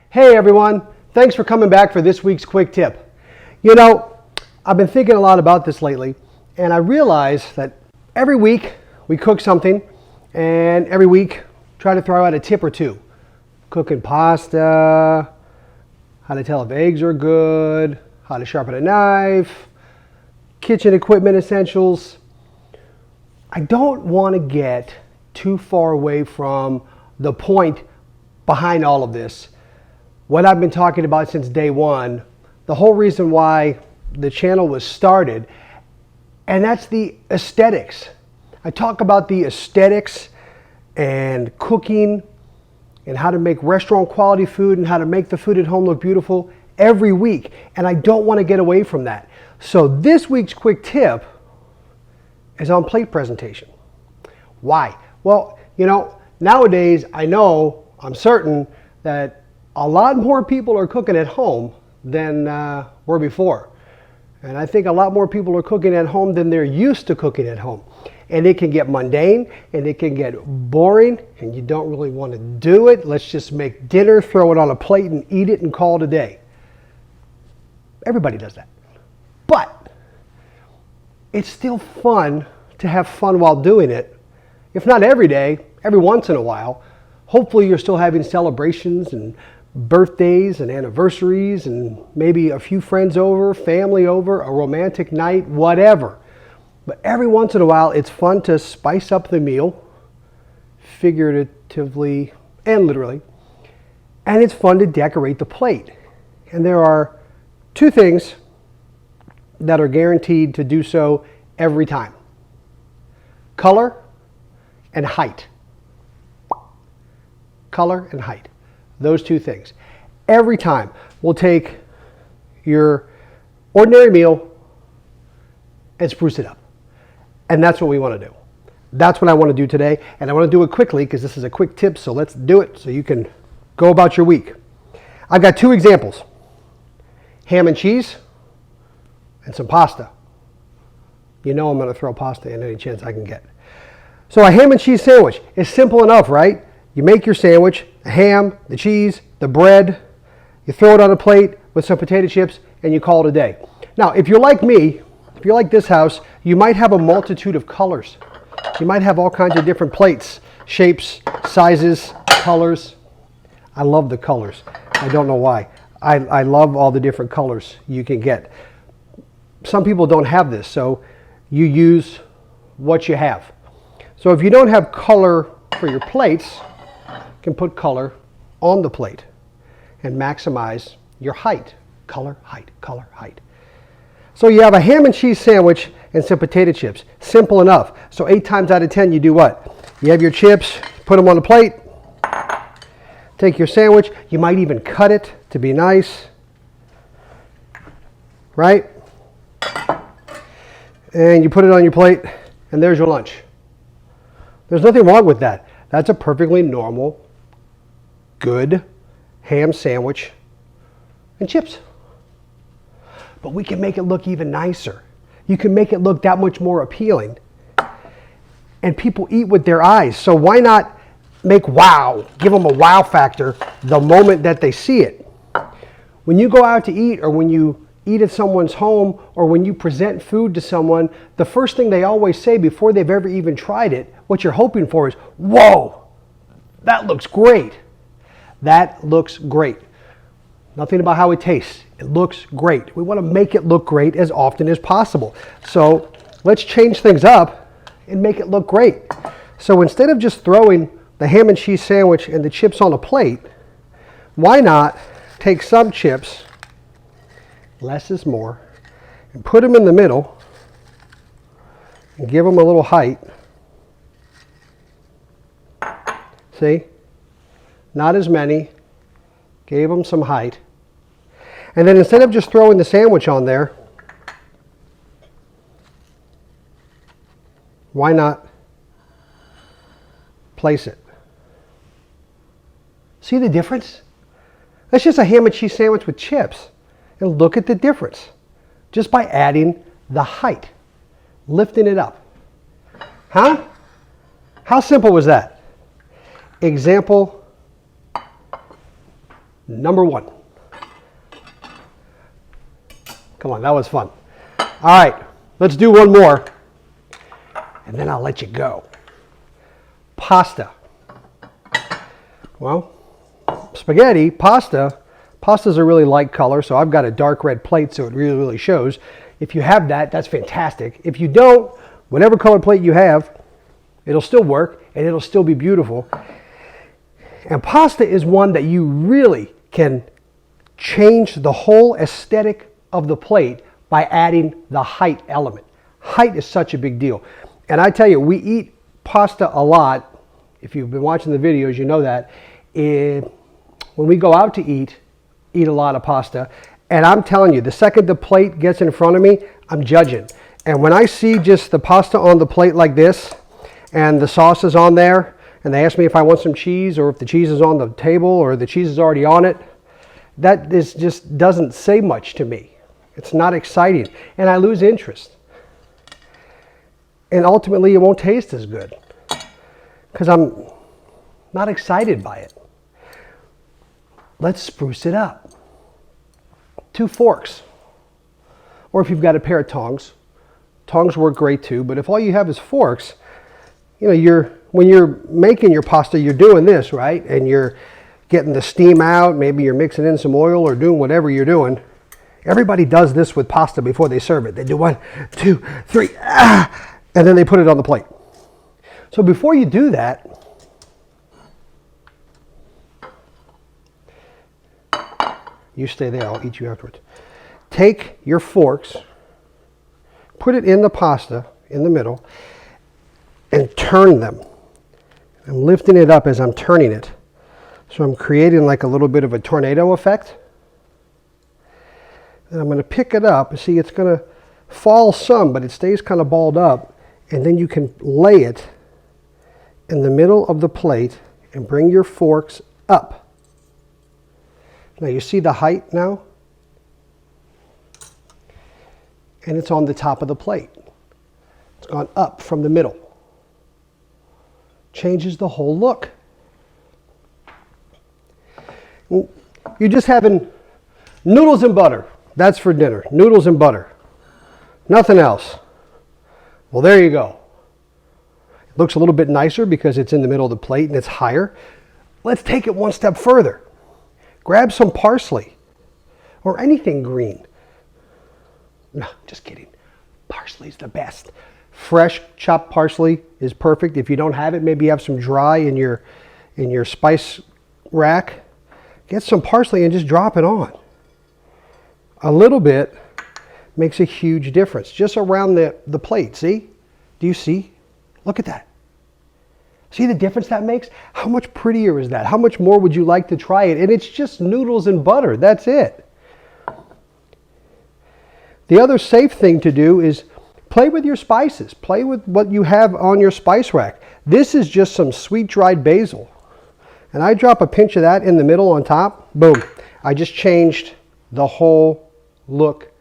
Hey everyone, thanks for coming back for this week's quick tip. You know, I've been thinking a lot about this lately, and I realize that every week we cook something, and every week try to throw out a tip or two. Cooking pasta, how to tell if eggs are good, how to sharpen a knife, kitchen equipment essentials. I don't want to get too far away from the point behind all of this. What I've been talking about since day one, the whole reason why the channel was started, and that's the aesthetics. I talk about the aesthetics and cooking and how to make restaurant quality food and how to make the food at home look beautiful every week, and I don't want to get away from that. So this week's quick tip is on plate presentation. Why? Well, you know, nowadays I'm certain that a lot more people are cooking at home than were before. And I think a lot more people are cooking at home than they're used to cooking at home. And it can get mundane and it can get boring and you don't really want to do it. Let's just make dinner, throw it on a plate and eat it and call it a day. Everybody does that. But it's still fun to have fun while doing it. If not every day, every once in a while. Hopefully you're still having celebrations and birthdays and anniversaries and maybe a few friends over, family over, a romantic night, whatever. But every once in a while, it's fun to spice up the meal, figuratively and literally, and it's fun to decorate the plate. And there are two things that are guaranteed to do so every time: color and height. Color and height. Those two things. Every time we'll take your ordinary meal and spruce it up. And that's what we want to do. That's what I want to do today. And I want to do it quickly because this is a quick tip. So let's do it so you can go about your week. I've got two examples: ham and cheese and some pasta. You know I'm going to throw pasta in any chance I can get. So a ham and cheese sandwich is simple enough, right? You make your sandwich, the ham, the cheese, the bread, you throw it on a plate with some potato chips, and you call it a day. Now, if you're like me, if you're like this house, you might have a multitude of colors. You might have all kinds of different plates, shapes, sizes, colors. I love the colors. I don't know why. I love all the different colors you can get. Some people don't have this, so you use what you have. So if you don't have color for your plates, can put color on the plate and maximize your height. Color, height, color, height. So you have a ham and cheese sandwich and some potato chips. Simple enough. So 8 times out of 10 you do what? You have your chips, put them on the plate, take your sandwich, you might even cut it to be nice, right? And you put it on your plate and there's your lunch. There's nothing wrong with that. That's a perfectly normal, good ham sandwich and chips. But we can make it look even nicer. You can make it look that much more appealing. And people eat with their eyes. So why not make wow, give them a wow factor the moment that they see it? When you go out to eat, or when you eat at someone's home, or when you present food to someone, the first thing they always say before they've ever even tried it, what you're hoping for is, whoa, that looks great. That looks great. Nothing about how it tastes. It looks great. We want to make it look great as often as possible. So let's change things up and make it look great. So instead of just throwing the ham and cheese sandwich and the chips on a plate, why not take some chips, less is more, and put them in the middle and give them a little height. See? Not as many. Gave them some height. And then instead of just throwing the sandwich on there, why not place it? See the difference? That's just a ham and cheese sandwich with chips. And look at the difference. Just by adding the height. Lifting it up. Huh? How simple was that? Example number one. Come on, that was fun. All right, let's do one more, and then I'll let you go. Pasta. Well, spaghetti, pasta's a really light color, so I've got a dark red plate, so it really shows. If you have that, that's fantastic. If you don't, whatever color plate you have, it'll still work, and it'll still be beautiful. And pasta is one that you really can change the whole aesthetic of the plate by adding the height element. Height is such a big deal. And I tell you, we eat pasta a lot. If you've been watching the videos, you know that. When we go out to eat a lot of pasta. And I'm telling you, the second the plate gets in front of me, I'm judging. And when I see just the pasta on the plate like this, and the sauce is on there, and they ask me if I want some cheese, or if the cheese is on the table, or the cheese is already on it, that is just doesn't say much to me. It's not exciting, and I lose interest. And ultimately, it won't taste as good, because I'm not excited by it. Let's spruce it up. 2 forks. Or if you've got a pair of tongs. Tongs work great too, but if all you have is forks, you know, when you're making your pasta, you're doing this, right? And you're getting the steam out, maybe you're mixing in some oil or doing whatever you're doing. Everybody does this with pasta before they serve it. They do 1, 2, 3, and then they put it on the plate. So before you do that, you stay there, I'll eat you afterwards. Take your forks, put it in the pasta in the middle, and turn them. I'm lifting it up as I'm turning it. So I'm creating like a little bit of a tornado effect. And I'm going to pick it up. See, it's going to fall some, but it stays kind of balled up. And then you can lay it in the middle of the plate and bring your forks up. Now you see the height now? And it's on the top of the plate. It's gone up from the middle. Changes the whole look. You're just having noodles and butter. That's for dinner. Noodles and butter. Nothing else. Well, there you go. It looks a little bit nicer because it's in the middle of the plate and it's higher. Let's take it one step further. Grab some parsley or anything green. No, just kidding. Parsley's the best. Fresh chopped parsley is perfect. If you don't have it, maybe you have some dry in your spice rack. Get some parsley and just drop it on. A little bit makes a huge difference. Just around the plate, see? Do you see? Look at that. See the difference that makes? How much prettier is that? How much more would you like to try it? And it's just noodles and butter. That's it. The other safe thing to do is play with your spices. Play with what you have on your spice rack. This is just some sweet dried basil. And I drop a pinch of that in the middle on top. Boom. I just changed the whole look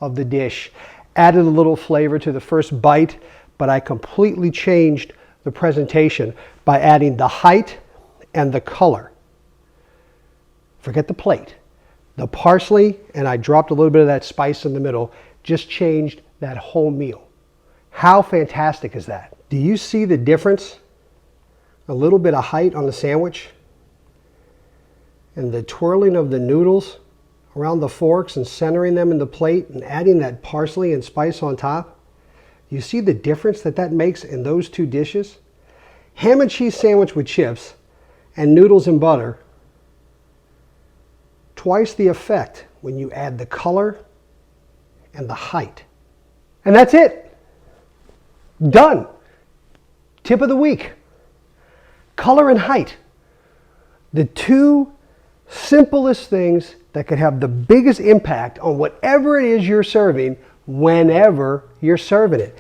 of the dish. Added a little flavor to the first bite, but I completely changed the presentation by adding the height and the color. Forget the plate. The parsley, and I dropped a little bit of that spice in the middle, just changed that whole meal. How fantastic is that? Do you see the difference? A little bit of height on the sandwich and the twirling of the noodles around the forks and centering them in the plate and adding that parsley and spice on top. You see the difference that makes in those two dishes? Ham and cheese sandwich with chips and noodles and butter. Twice the effect when you add the color and the height. And that's it. Done. Tip of the week. Color and height. The two simplest things that could have the biggest impact on whatever it is you're serving whenever you're serving it.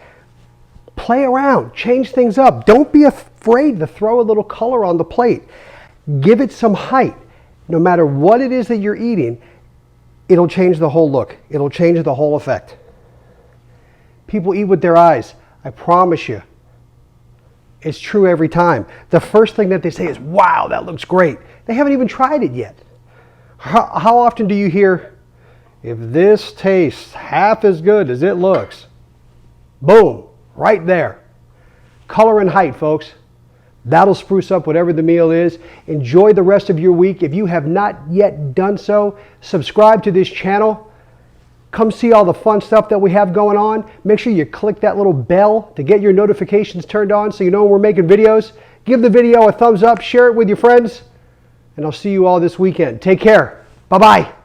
Play around, change things up. Don't be afraid to throw a little color on the plate. Give it some height. No matter what it is that you're eating, it'll change the whole look. It'll change the whole effect. People eat with their eyes. I promise you. It's true every time. The first thing that they say is, wow, that looks great. They haven't even tried it yet. How often do you hear, if this tastes half as good as it looks? Boom, right there. Color and height, folks. That'll spruce up whatever the meal is. Enjoy the rest of your week. If you have not yet done so, subscribe to this channel. Come see all the fun stuff that we have going on. Make sure you click that little bell to get your notifications turned on so you know when we're making videos. Give the video a thumbs up, share it with your friends, and I'll see you all this weekend. Take care. Bye-bye.